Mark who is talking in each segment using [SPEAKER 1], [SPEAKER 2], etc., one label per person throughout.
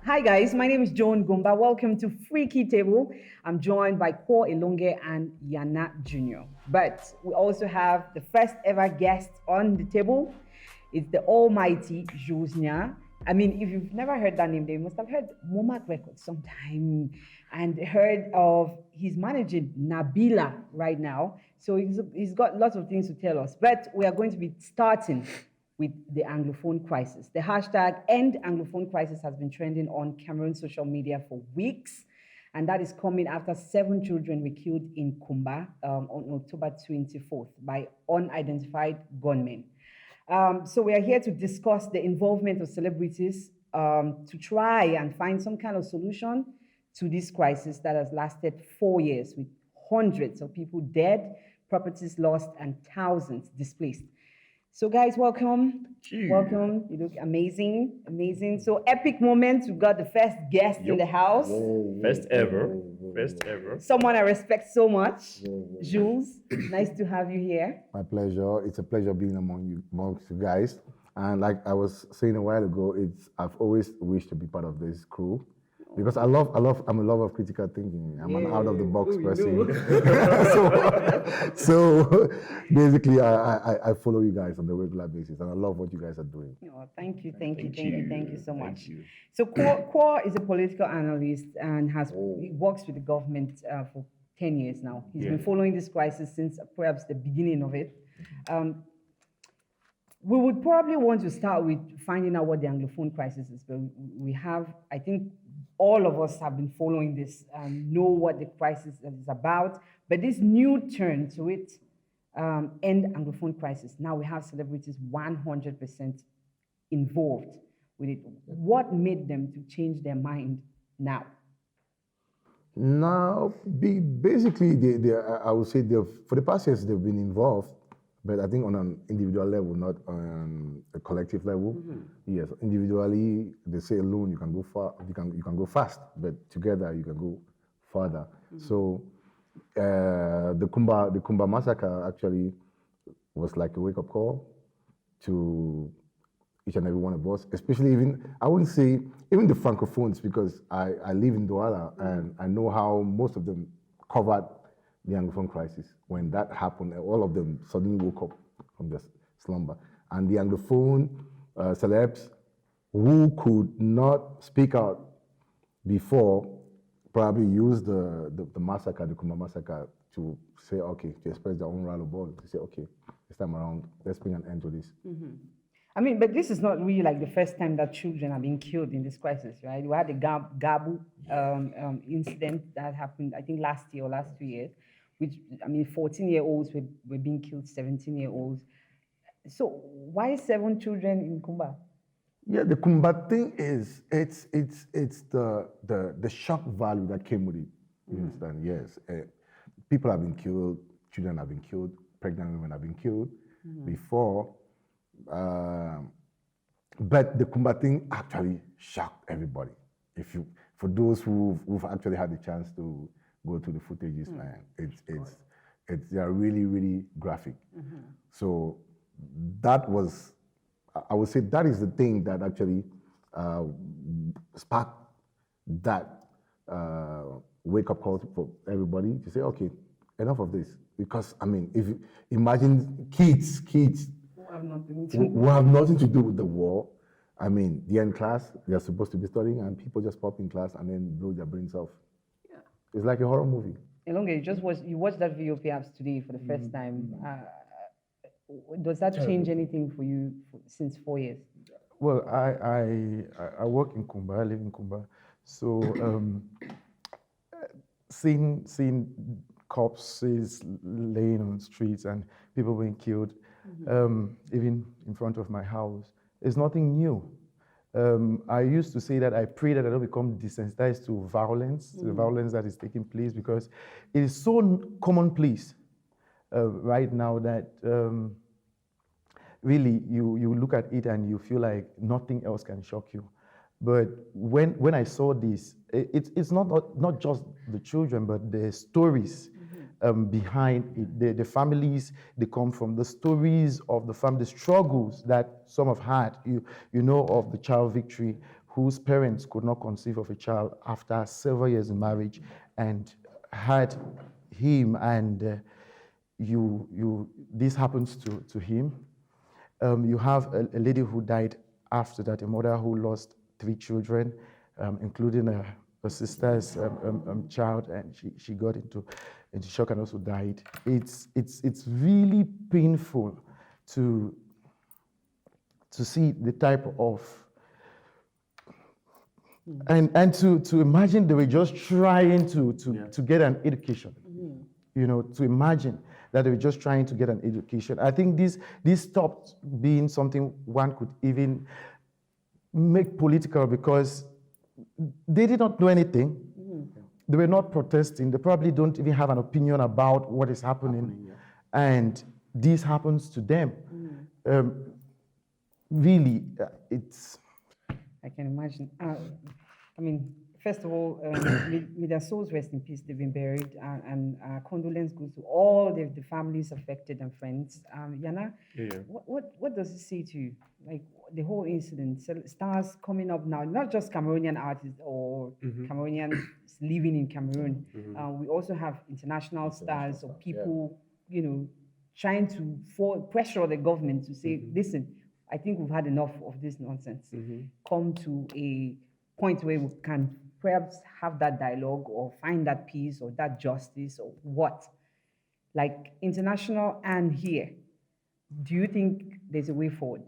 [SPEAKER 1] Hi guys, my name is Joan Gumba. Welcome to Free Key Table. I'm joined by Kwa Elonge and Yana Jr. But we also have the first ever guest on the table. It's the almighty Jules Nya. I mean, if you've never heard that name, they must have heard Mumak Records sometime and heard of he's managing Nabila right now. So he's got lots of things to tell us. But we are going to be starting with the Anglophone Crisis. The hashtag End Anglophone Crisis has been trending on Cameroon social media for weeks, and that is coming after 7 children were killed in Kumba on October 24th by unidentified gunmen. So we are here to discuss the involvement of celebrities to try and find some kind of solution to this crisis that has lasted 4 years with hundreds of people dead, properties lost, and thousands displaced. So guys, welcome. Welcome. You look amazing, amazing. So epic moment. We got the first guest in the house.
[SPEAKER 2] First ever.
[SPEAKER 1] Someone I respect so much. Jules, nice to have you here.
[SPEAKER 3] My pleasure. It's a pleasure being amongst you guys. And like I was saying a while ago, I've always wished to be part of this crew. Because I'm a lover of critical thinking. I'm an out-of-the-box person. so basically, I follow you guys on a regular basis, and I love what you guys are doing.
[SPEAKER 1] Oh, thank you so much. So Kwa is a political analyst and he works with the government for 10 years now. He's been following this crisis since perhaps the beginning of it. We would probably want to start with finding out what the Anglophone crisis is, but we have, I think, all of us have been following this and know what the crisis is about. But this new turn to it, End Anglophone Crisis, now we have celebrities 100% involved with it. What made them to change their mind now?
[SPEAKER 3] Now, basically, I would say for the past years, they've been involved, but I think on an individual level, not on a collective level. Mm-hmm. Yes, individually, they say alone you can go far, you can go fast, but together you can go farther. Mm-hmm. So the Kumba massacre actually was like a wake-up call to each and every one of us, especially I wouldn't say even the Francophones, because I live in Douala and I know how most of them covered the Anglophone crisis. When that happened, all of them suddenly woke up from their slumber. And the Anglophone celebs who could not speak out before probably used the massacre, the Kumba massacre, to say, okay, to express their own rally ball, to say, okay, this time around, let's bring an end to this.
[SPEAKER 1] Mm-hmm. I mean, but this is not really like the first time that children are being killed in this crisis, right? We had the Gabu incident that happened, I think, last year or last 2 years, which, I mean, 14-year-olds were being killed, 17-year-olds. So why 7 children in Kumba?
[SPEAKER 3] Yeah, the Kumba thing is, it's the shock value that came with it. You understand? Yes. People have been killed, children have been killed, pregnant women have been killed before. But the Kumba thing actually shocked everybody. For those who've actually had the chance to go to the footages, man, they are really, really graphic. Mm-hmm. So that was, I would say, that is the thing that actually sparked that wake-up call for everybody to say, okay, enough of this. Because I mean, if you imagine kids who have nothing to do with the war. I mean, the end class, they're supposed to be studying, and people just pop in class and then blow their brains off. Yeah. It's like a horror movie.
[SPEAKER 1] Elonge, you watched that video perhaps today for the first time. Does that change anything for you since 4 years?
[SPEAKER 4] Well, I work in Kumba, I live in Kumba. So seeing corpses laying on the streets and people being killed, even in front of my house, is nothing new. I used to say that I pray that I don't become desensitized to violence, the violence that is taking place, because it is so commonplace right now that really you look at it and you feel like nothing else can shock you. But when I saw this, it's not just the children, but the stories behind it, the families they come from, the stories of the family, the struggles that some have had, you know, of the child victory whose parents could not conceive of a child after several years in marriage, and had him, and this happens to him. You have a lady who died after that, a mother who lost 3 children, including her sister's child, and she got into shock and also died. It's really painful to see the type of, and to imagine they were just trying to get an education. You know, to imagine that they were just trying to get an education. I think this stopped being something one could even make political, because they did not do anything. They were not protesting. They probably don't even have an opinion about what is happening. And this happens to them. Really, it's...
[SPEAKER 1] I can imagine. I mean, first of all, may their souls rest in peace. They've been buried, and condolence goes to all the families affected and friends. Yana, what does it say to you? Like the whole incident, stars coming up now, not just Cameroonian artists or Cameroonians living in Cameroon. We also have international stars or people, you know, trying to pressure the government to say, listen, I think we've had enough of this nonsense. Come to a point where we can perhaps have that dialogue or find that peace or that justice or what? Like international and here, do you think there's a way forward?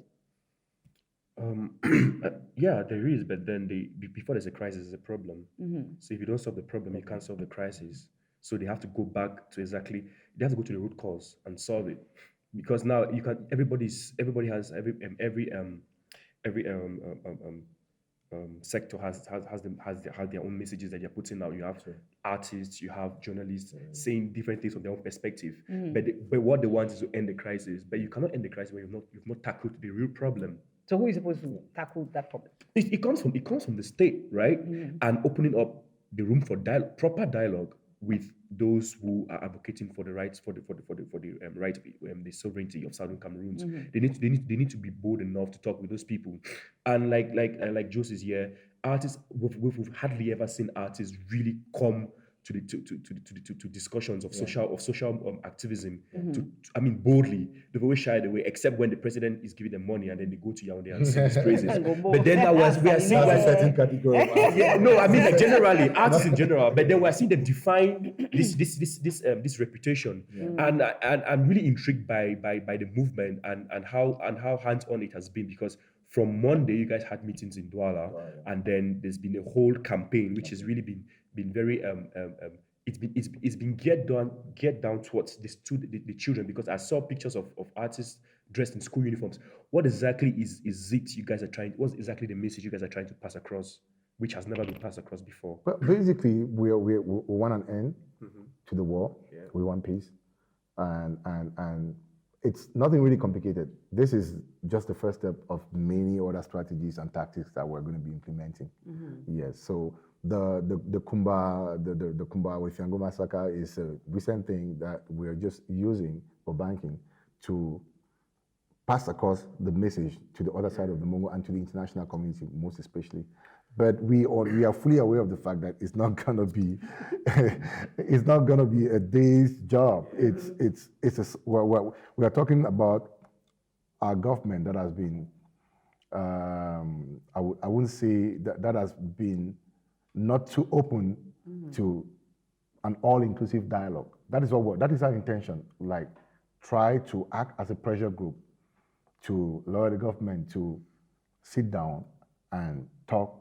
[SPEAKER 2] Yeah, there is, but then before there's a crisis, there's a problem. So if you don't solve the problem, you can't solve the crisis. So they have to go back to they have to go to the root cause and solve it. Because now you can, everybody has every sector has their own messages that they're putting out. You have artists, you have journalists saying different things from their own perspective. But what they want is to end the crisis. But you cannot end the crisis when you've not tackled the real problem.
[SPEAKER 1] So who is supposed to tackle that problem?
[SPEAKER 2] It comes from the state, right? And opening up the room for proper dialogue with those who are advocating for the rights for the right the sovereignty of Southern Cameroons. They need to be bold enough to talk with those people. And like Jules is here, artists we've hardly ever seen artists really come to discussions of social activism. Boldly. They've always shied away, except when the president is giving them money and then they go to Yaoundé and sing his praises. But then we are seeing
[SPEAKER 3] a certain category.
[SPEAKER 2] Like generally artists in general. But then we are seeing them define this reputation, and I'm really intrigued by the movement and how hands-on it has been, because from Monday you guys had meetings in Douala, and then there's been a whole campaign which has really been very it's been geared down towards the children, because I saw pictures of artists dressed in school uniforms. What exactly is it you guys are trying? What's exactly the message you guys are trying to pass across, which has never been passed across before?
[SPEAKER 3] Well, basically, we want an end to the war. We want peace, and it's nothing really complicated. This is just the first step of many other strategies and tactics that we're going to be implementing. Yes, so the Kumba with Yango massacre is a recent thing that we're just using for banking to pass across the message to the other side of the Mongo and to the international community, most especially. But we are fully aware of the fact that it's not gonna be a day's job. We are talking about our government that has been I wouldn't say that has been not too open to an all-inclusive dialogue. That is our intention. Like, try to act as a pressure group to lure the government to sit down and talk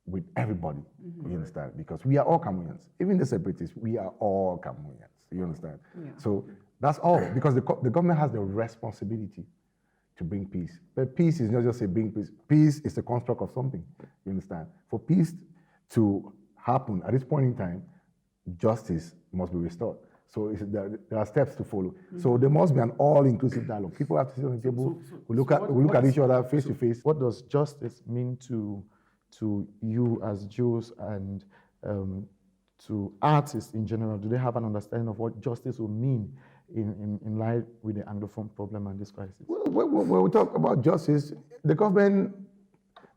[SPEAKER 3] with everybody. You understand? Because we are all Cameroonians. Even the separatists, we are all Cameroonians. You understand? So that's all. Because the government has the responsibility to bring peace. But peace is not just a bring peace. Peace is the construct of something. You understand? For peace to happen at this point in time, justice must be restored. So there are steps to follow. So there must be an all-inclusive dialogue. People have to sit on the table. We look at each other face to face.
[SPEAKER 4] What does justice mean to you as Jews and to artists in general? Do they have an understanding of what justice will mean in line with the Anglophone problem and this crisis?
[SPEAKER 3] When we talk about justice, the government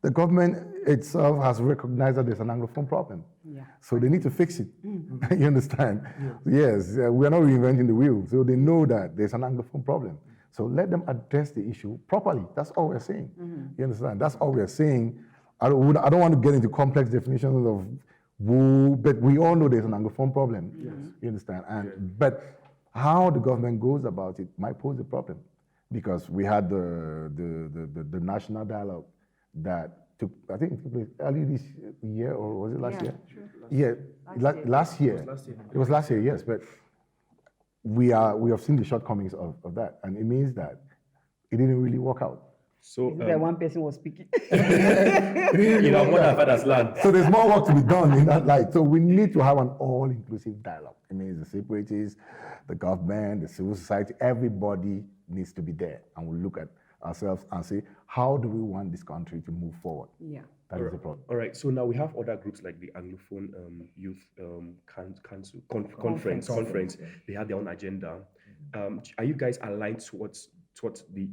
[SPEAKER 3] The government itself has recognized that there's an Anglophone problem.
[SPEAKER 1] Yeah.
[SPEAKER 3] So they need to fix it. You understand? Yes, we are not reinventing the wheel. So they know that there's an Anglophone problem. So let them address the issue properly. That's all we're saying. You understand? That's all we're saying. I don't want to get into complex definitions of who, but we all know there's an Anglophone problem. You understand? But how the government goes about it might pose a problem, because we had the national dialogue that took, I think, early this year, or was it last year? Yeah, last year. It was last year, yes. But we have seen the shortcomings of that, and it means that it didn't really work out.
[SPEAKER 2] So
[SPEAKER 1] that one person was speaking.
[SPEAKER 2] What our fathers learned.
[SPEAKER 3] So there's more work to be done in that light. So we need to have an all-inclusive dialogue. It means the separatists, the government, the civil society, everybody needs to be there, and we'll look at ourselves and say, how do we want this country to move forward?
[SPEAKER 1] Yeah.
[SPEAKER 3] That is the problem.
[SPEAKER 2] All right. So now we have other groups like the Anglophone Youth Conference. They have their own agenda. Are you guys aligned towards the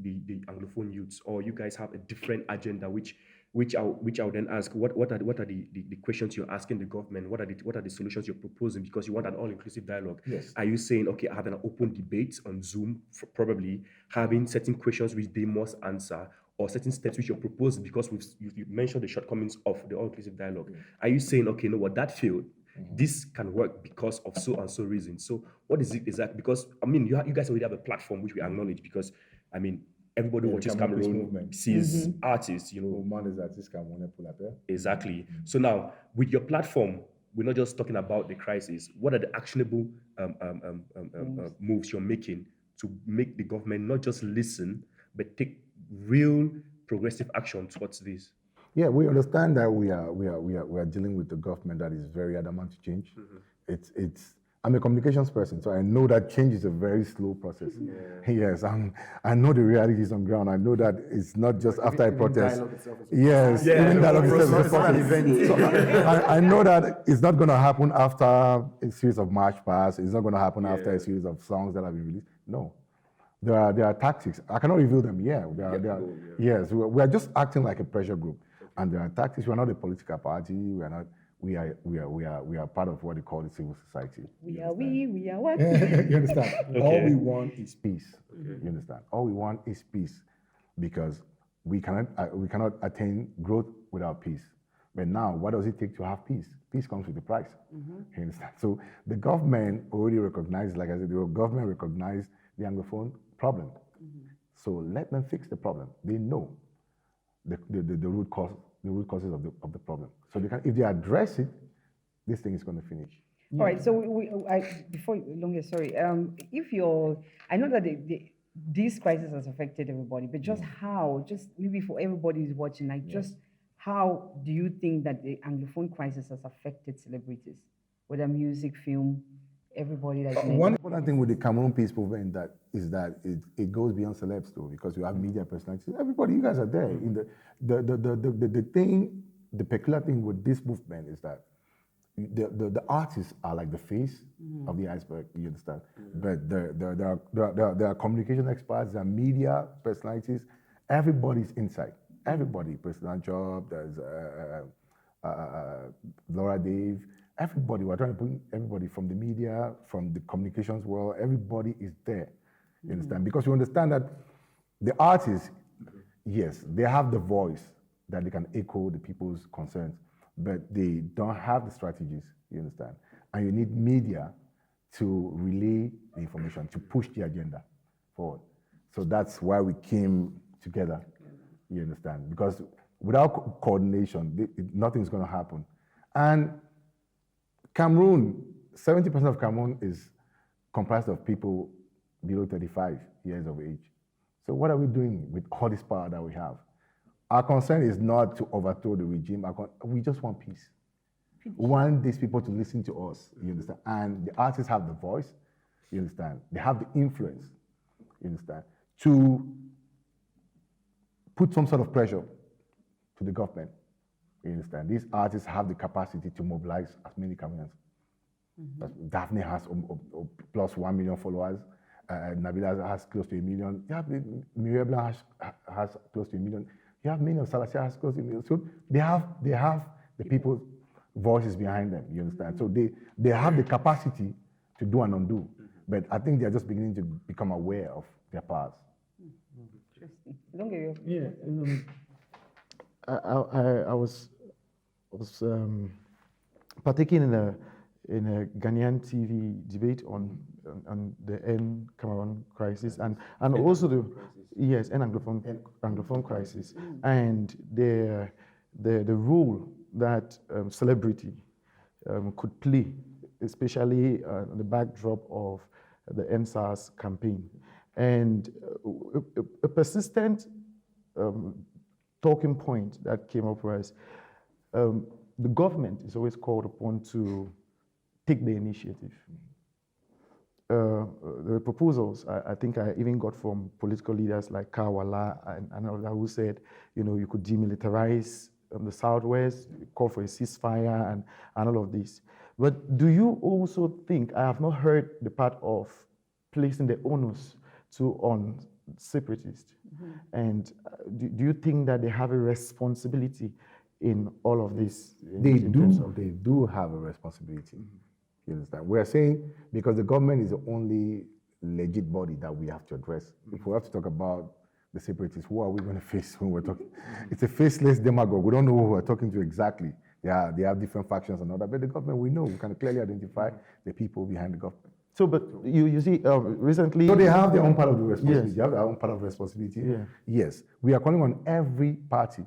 [SPEAKER 2] Anglophone youths, or you guys have a different agenda? Which I'll then ask, what are the questions you're asking the government? What are the solutions you're proposing? Because you want an all-inclusive dialogue.
[SPEAKER 3] Yes.
[SPEAKER 2] Are you saying, okay, having an open debate on Zoom, probably having certain questions which they must answer, or certain steps which you're proposing? Because you mentioned the shortcomings of the all-inclusive dialogue. Are you saying, okay, no, what that failed, this can work because of so and so reason? So what is it exactly? Because I mean, you guys already have a platform which we acknowledge, because I mean, everybody watches Cameroon, sees artists,
[SPEAKER 3] Mouvement is artist Cameroonian pour la paix.
[SPEAKER 2] Exactly. So now, with your platform, we're not just talking about the crisis. What are the actionable moves you're making to make the government not just listen, but take real progressive action towards this?
[SPEAKER 3] Yeah, we understand that we are dealing with a government that is very adamant to change. I'm a communications person, so I know that change is a very slow process. Yes, I know the realities on ground. I know that it's not just after a protest. Yes, even dialogue itself is a process. So I know that it's not going to happen after a series of march pasts. It's not going to happen after a series of songs that have been released. No. There are tactics. I cannot reveal them. Yes, we are just acting like a pressure group. And there are tactics. We are not a political party. We are part of what they call the civil society.
[SPEAKER 1] We are what?
[SPEAKER 3] You understand?
[SPEAKER 2] Okay.
[SPEAKER 3] All we want is peace. You understand? All we want is peace, because we cannot attain growth without peace. But now, what does it take to have peace? Peace comes with a price. You understand? So the government already recognized, like I said, the government recognized the Anglophone problem. So let them fix the problem. They know the root causes of the problem. So if they address it, this thing is going to finish.
[SPEAKER 1] All right. So before longer, sorry. I know that this crisis has affected everybody, but just how? Just maybe for everybody who's watching, just how do you think that the Anglophone crisis has affected celebrities, whether music, film, everybody that's
[SPEAKER 3] one important thing with the Cameroon Peace Movement is that it goes beyond celebs though, because you have media personalities. Everybody, you guys are there. In the peculiar thing with this movement is that the artists are like the face of the iceberg. You understand? But there are communication experts, there are media personalities. Everybody's inside. Everybody, President Job, there's Laura Dave. Everybody, we're trying to bring everybody from the media, from the communications world, everybody is there. You understand? Because you understand that the artists, yes, they have the voice that they can echo the people's concerns, but they don't have the strategies, you understand? And you need media to relay the information, to push the agenda forward. So that's why we came together, you understand? Because without coordination, nothing's going to happen. And Cameroon, 70% of Cameroon is comprised of people below 35 years of age. So what are we doing with all this power that we have? Our concern is not to overthrow the regime. We just want peace. We want these people to listen to us, you understand? And the artists have the voice, you understand? They have the influence, you understand? To put some sort of pressure to the government. You understand? These artists have the capacity to mobilize as many Cameroonians. Daphne has plus 1 million followers. Nabila has close to 1 million. Miriam has close to 1 million. You have many of Salazar schools in so they have the people's voices behind them. You understand? So they have the capacity to do and undo. But I think they're just beginning to become aware of their powers.
[SPEAKER 1] Interesting. Don't get you.
[SPEAKER 4] Yeah, I was partaking in a Ghanaian TV debate on the end Cameroon crisis and also the yes and Anglophone crisis and the role that celebrity could play, especially on the backdrop of the NSAS campaign, and a persistent talking point that came up was the government is always called upon to take the initiative. The proposals, I think I even got from political leaders like Kawala and others who said, you could demilitarize the Southwest, call for a ceasefire and all of this. But do you also think, I have not heard the part of placing the onus on separatists, and do you think that they have a responsibility in all of this?
[SPEAKER 3] They do have a responsibility. You understand? We're saying because the government is the only legit body that we have to address. If we have to talk about the separatists, who are we going to face when we're talking? It's a faceless demagogue. We don't know who we're talking to exactly. They have different factions and all that, but the government, we know, we can clearly identify the people behind the government.
[SPEAKER 4] So, but you see, recently...
[SPEAKER 3] So they have their own part of the responsibility.
[SPEAKER 4] Yes.
[SPEAKER 3] They have their own part of responsibility.
[SPEAKER 4] Yeah.
[SPEAKER 3] Yes. We are calling on every party,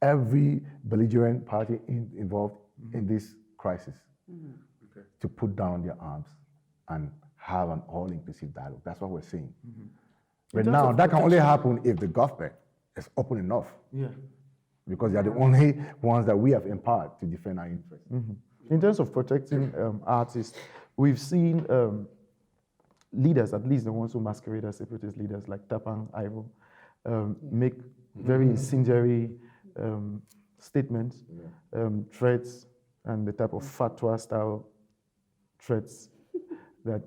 [SPEAKER 3] every belligerent party involved in this crisis to put down their arms and have an all-inclusive dialogue. That's what we're saying. But now, that can only happen if the government is open enough.
[SPEAKER 4] Yeah.
[SPEAKER 3] Because they are the only ones that we have empowered to defend our interests.
[SPEAKER 4] In terms of protecting artists, we've seen leaders, at least the ones who masquerade as separatist leaders like Tapang Ivo, make very incendiary statements, threats, and the type of fatwa-style threats that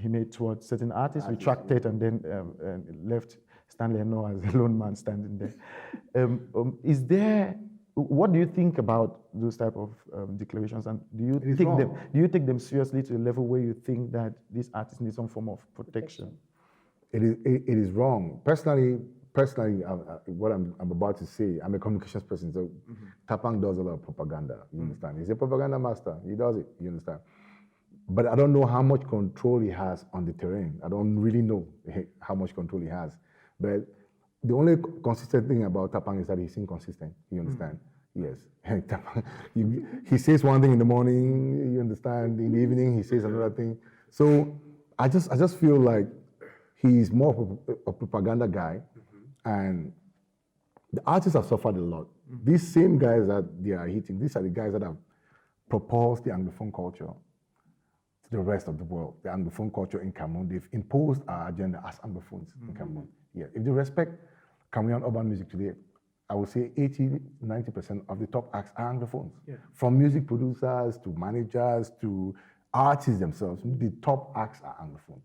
[SPEAKER 4] he made towards certain artists, retracted and then left Stanley Eno as a lone man standing there. What do you think about those type of declarations, and do you take them seriously to a level where you think that these artists need some form of protection?
[SPEAKER 3] It is wrong. Personally, what I'm about to say, I'm a communications person, so Tapang does a lot of propaganda, you understand? He's a propaganda master, he does it, you understand? But I don't know how much control he has on the terrain. I don't really know how much control he has. But the only consistent thing about Tapang is that he's inconsistent, you understand? Yes. He says one thing in the morning, you understand, in the evening he says another thing. So I just feel like he's more of a propaganda guy, and the artists have suffered a lot. These same guys that they are hitting, these are the guys that have proposed the Anglophone culture to the rest of the world. The Anglophone culture in Cameroon, they've imposed our agenda as Anglophones in Cameroon. Yeah. If they respect Cameroonian urban music today, I would say 80-90% of the top acts are Anglophones. Yeah. From music producers to managers to artists themselves, the top acts are Anglophones.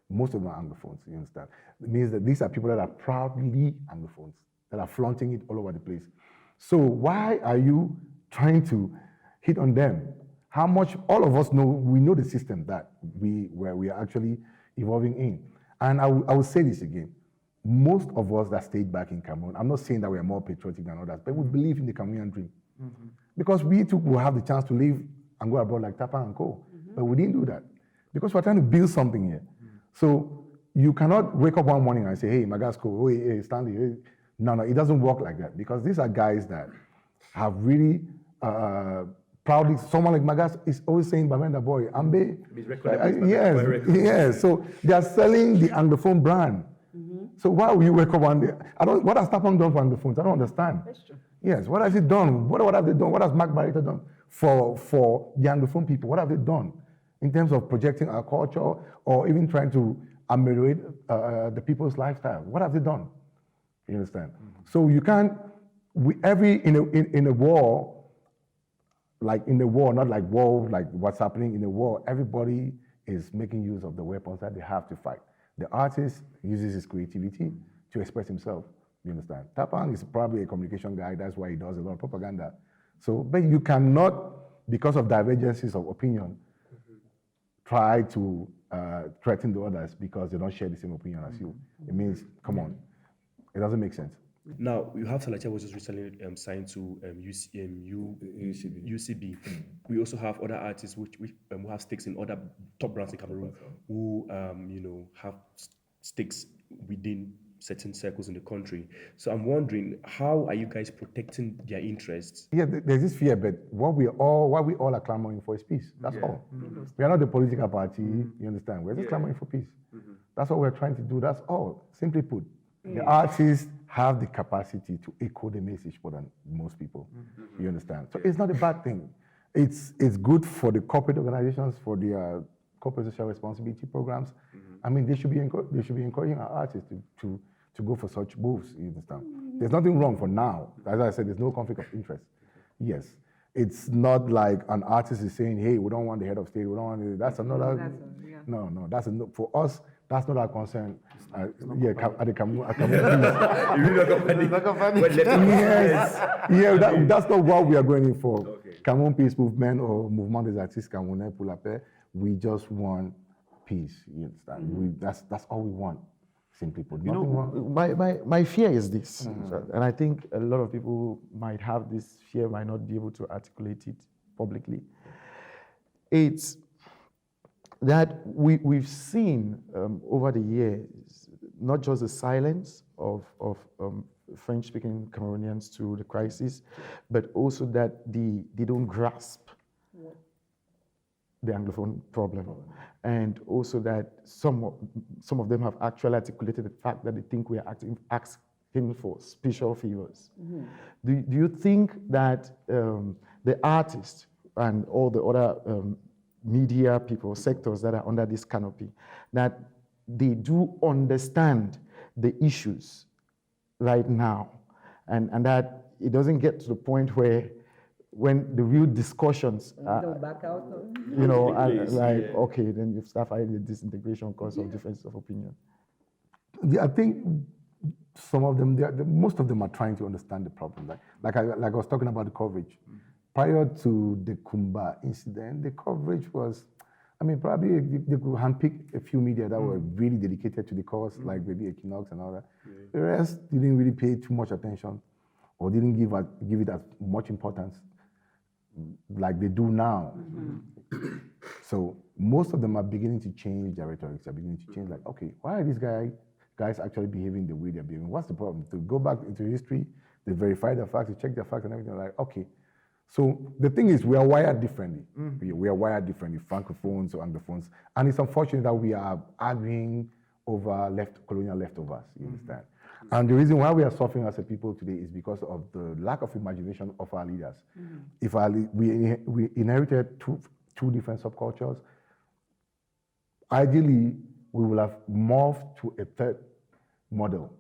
[SPEAKER 3] Most of them are Anglophones, you understand? It means that these are people that are proudly Anglophones, that are flaunting it all over the place. So why are you trying to hit on them? How much, all of us know, we know the system that we are actually evolving in. And I will say this again. Most of us that stayed back in Cameroon, I'm not saying that we are more patriotic than others, but we believe in the Cameroonian dream. Because we too will have the chance to live and go abroad like Tapang and Co. But we didn't do that. Because we're trying to build something here. So you cannot wake up one morning and say, hey, Magasco, hey, Stanley, hey. No, it doesn't work like that. Because these are guys that have really proudly, someone like Magas is always saying, Bamenda boy, Ambe. Yes. So they are selling the Anglophone brand. So why will you wake up one day? What has Tapang done for Anglophones? I don't understand.
[SPEAKER 1] That's true.
[SPEAKER 3] Yes, what has it done? What have they done? What has Mark Barretta done for the Anglophone people? What have they done in terms of projecting our culture or even trying to ameliorate the people's lifestyle? What have they done? You understand? So you can't, in a war, like in the war, not like war, like what's happening in the war, everybody is making use of the weapons that they have to fight. The artist uses his creativity to express himself. You understand? Tapang is probably a communication guy. That's why he does a lot of propaganda. So, but you cannot, because of divergences of opinion, try to threaten the others because they don't share the same opinion as you. It means, come on, it doesn't make sense.
[SPEAKER 2] Now, you have Salacha was just recently signed to UCB. We also have other artists who have stakes in other top brands in Cameroon who, have stakes within certain circles in the country. So I'm wondering, how are you guys protecting their interests?
[SPEAKER 3] Yeah, there's this fear, but what we all are clamoring for is peace. That's all. We are not the political party, you understand? We're just clamoring for peace. That's what we're trying to do. That's all. Simply put, the artists have the capacity to echo the message more than most people. You understand? So it's not a bad thing. It's good for the corporate organizations, for their corporate social responsibility programs. I mean, they should be encouraging our artists to go for such moves. You understand? There's nothing wrong for now. As I said, there's no conflict of interest. Yes, it's not like an artist is saying, "Hey, we don't want the head of state. We don't want." That's another. No. That's for us. That's not our concern. At the Cameroon. Yes. That's not what we are going in for. Okay. Cameroon Peace Movement or Mouvement des Artistes Camerounais pour la Paix. We just want peace. You understand? That's all we want. Simply put.
[SPEAKER 4] My fear is this, and I think a lot of people might have this fear, might not be able to articulate it publicly. It's that we've seen over the years, not just the silence of French-speaking Cameroonians to the crisis, but also that they don't grasp the Anglophone problem. And also that some of them have actually articulated the fact that they think we are asking for special favors. Do you think that the artists and all the other media people, sectors that are under this canopy, that they do understand the issues right now, and that it doesn't get to the point where when the real discussions
[SPEAKER 1] back out,
[SPEAKER 4] okay, then you start finding the disintegration because of differences of opinion?
[SPEAKER 3] I think some of them, most of them are trying to understand the problem. Like I was talking about the coverage. Prior to the Kumba incident, the coverage was, probably they could handpick a few media that were really dedicated to the cause, like maybe Equinox and all that. The rest didn't really pay too much attention or didn't give it as much importance like they do now. So most of them are beginning to change their rhetoric. They're beginning to change, like, okay, why are these guys actually behaving the way they're behaving? What's the problem? To go back into history, they verify the facts, they check the facts and everything, like, okay. So the thing is, we are wired differently. We are wired differently, Francophones or Anglophones. And it's unfortunate that we are arguing over colonial leftovers, you understand? And the reason why we are suffering as a people today is because of the lack of imagination of our leaders. If we inherited two different subcultures, ideally, we will have morphed to a third model.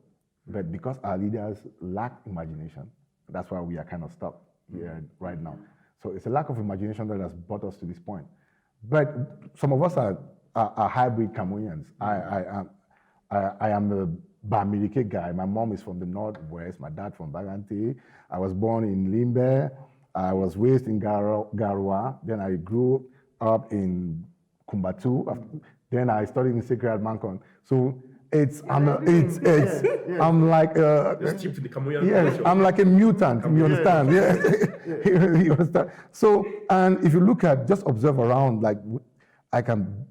[SPEAKER 3] But because our leaders lack imagination, that's why we are kind of stuck here right now. So it's a lack of imagination that has brought us to this point. But some of us are hybrid Cameroonians. I am a Bamileke guy. My mom is from the Northwest, my dad from Bagante. I was born in Limbe. I was raised in Garoua. Then I grew up in Kumbatu. Then I studied in Sacred Mancon. So I'm like I'm like a mutant. You understand? You understand? So, and if you look at, just observe around, like I can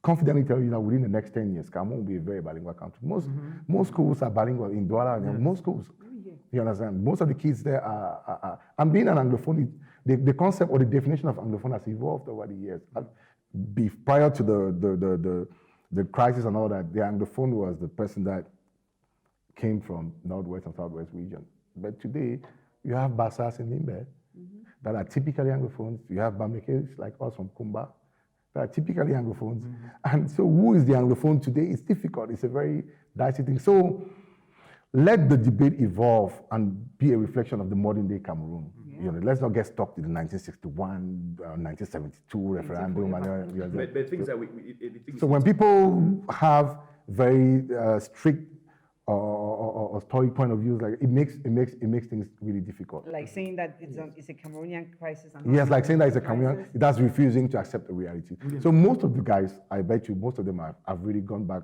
[SPEAKER 3] confidently tell you that within the next 10 years, Cameroon will be a very bilingual country. Most schools are bilingual in Douala. Most schools. You understand? Most of the kids there are and being an Anglophone, the concept or the definition of Anglophone has evolved over the years. Prior to the crisis and all that, the Anglophone was the person that came from Northwest and Southwest region. But today, you have Bassas in Limbe that are typically Anglophones. You have Bamekes like us from Kumba that are typically Anglophones. And so who is the Anglophone today? It's difficult. It's a very dicey thing. So let the debate evolve and be a reflection of the modern day Cameroon. You know, let's not get stuck to the 1961, 1972 referendum.
[SPEAKER 2] But things that
[SPEAKER 3] so when people have very strict or story point of views, like it makes things really difficult.
[SPEAKER 1] Like saying that it's a Cameroonian crisis. And
[SPEAKER 3] Yes, like saying that it's a Cameroonian, that's refusing to accept the reality. So most of the guys, I bet you, most of them have really gone back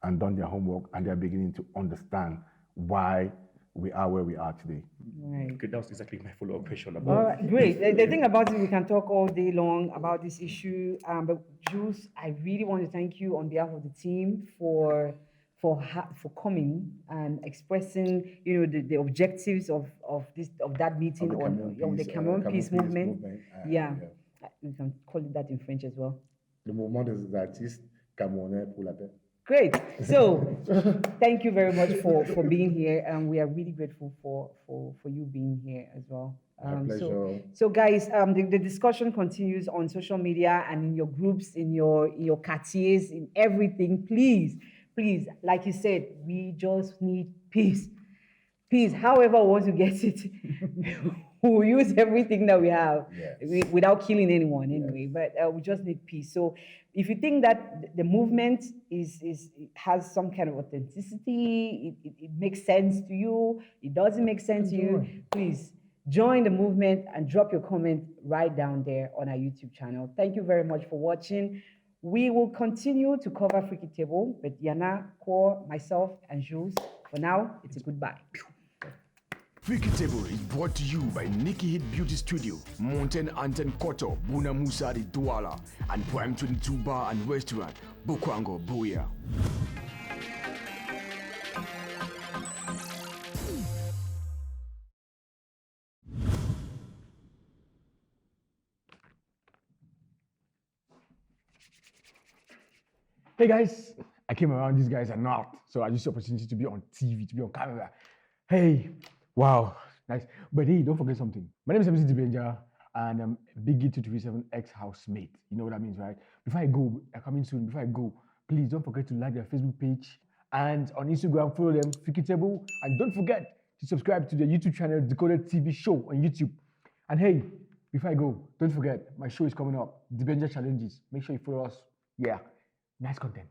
[SPEAKER 3] and done their homework, and they're beginning to understand why we are where we are today.
[SPEAKER 1] Right.
[SPEAKER 2] Okay, that was exactly my follow-up question about.
[SPEAKER 1] All right, great. The thing about it, we can talk all day long about this issue. But Jules, I really want to thank you on behalf of the team for coming and expressing, the objectives of that meeting of the Cameroon Peace Movement. Yeah, we can call it that in French as well.
[SPEAKER 3] Le mouvement des artistes camerounais pour la paix.
[SPEAKER 1] Great. So, thank you very much for being here, and we are really grateful for you being here as well.
[SPEAKER 3] My pleasure.
[SPEAKER 1] So guys, the discussion continues on social media and in your groups, in your quartiers, in everything. Please, like you said, we just need peace. Peace, however we want to get it. We'll use everything that we have without killing anyone anyway, but we just need peace. So if you think that the movement has some kind of authenticity, it makes sense to you, it doesn't make sense to you, please join the movement and drop your comment right down there on our YouTube channel. Thank you very much for watching. We will continue to cover Freaky Table with Yana, Kor, myself, and Jules. For now, it's a goodbye.
[SPEAKER 5] Freaky Table is brought to you by Nikki Hit Beauty Studio, Mountain Anten Koto, Buna Musa di Douala, and Prime 22 Bar and Restaurant, Bokwango, Buya.
[SPEAKER 4] Hey guys, I came around, these guys are not, so I used the opportunity to be on TV, to be on camera. Hey, wow, nice. But hey, don't forget something. My name is MC Dibenja, and I'm Biggie 237 ex-housemate. You know what that means, right? Before I go, I'm coming soon. Before I go, please don't forget to like their Facebook page, and on Instagram, follow them, Freaky Table, and don't forget to subscribe to the YouTube channel, DcodedTV Show on YouTube. And hey, before I go, don't forget, my show is coming up, Dibenja Challenges. Make sure you follow us. Yeah, nice content.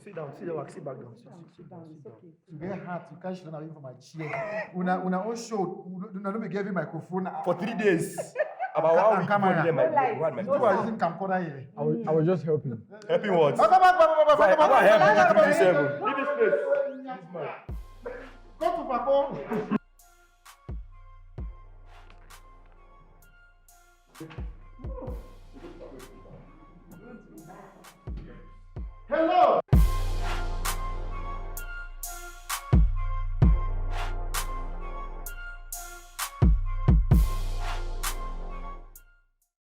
[SPEAKER 6] Sit down, sit back down.
[SPEAKER 1] Sit down, it's okay.
[SPEAKER 6] To get hard, you can't sit down for my chair. Una own show, una don't give me microphone.
[SPEAKER 2] For 3 days. About 1 week.
[SPEAKER 6] You are using camcorder here.
[SPEAKER 4] I was just helping.
[SPEAKER 2] Helping what?
[SPEAKER 6] Come back.
[SPEAKER 2] Help me 237. Leave this place.
[SPEAKER 6] Go to Paco. Hello.